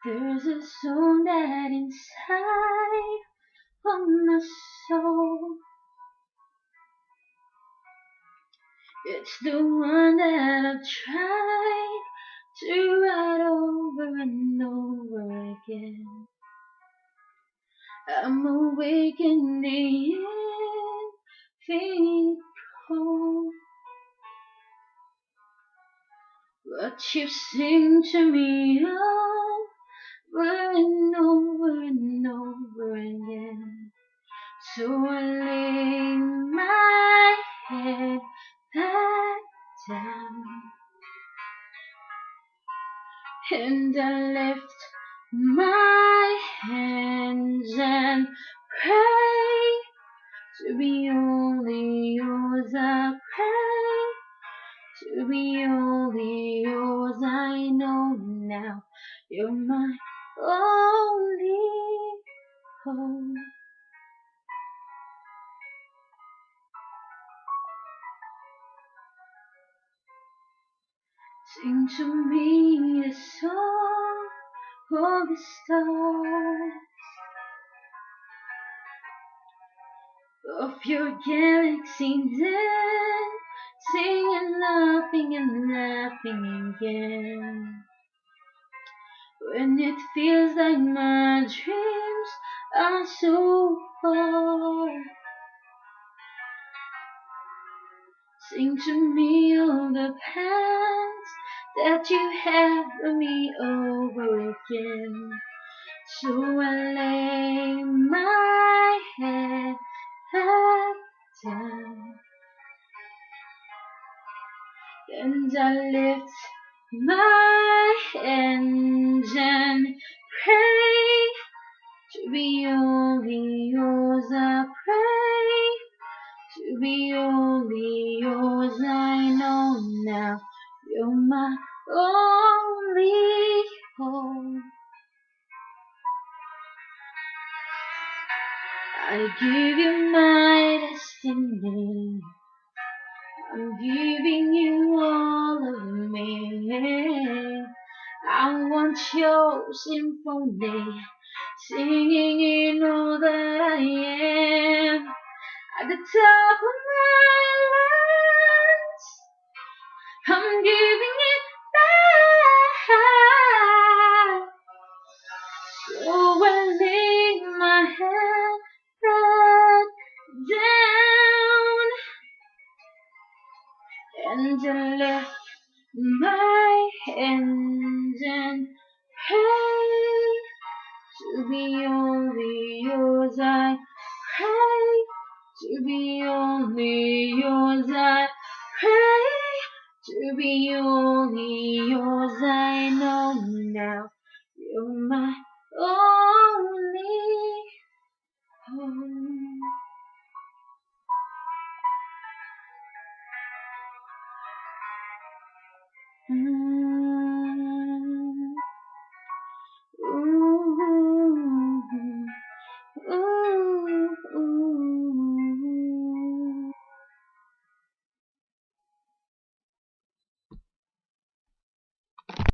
There's a song that inside of my soul. It's the one that I've tried to write over and over again. I'm awake in the infinite cold. But you sing to me over and over and over again. So I lay my head back down and I lift my hands and pray to be only yours. I pray to be only yours. I know now you're my only hope. Sing to me the song of the stars, of your galaxy dancing and laughing again. When it feels like my dreams are so far, sing to me of the past that you had for me over again. So I lay my head back down and I lift my hands and pray to be only yours. I pray to be only yours. I know now you're my only hope. I give you my destiny. I'm giving you all of me. I want your symphony, singing in all that I am. At the top of my lungs, I'm giving it back. So I lay my head back down and I lift my hands and pray to be only yours. I pray to be only yours. I pray to be only yours. I know now you're my only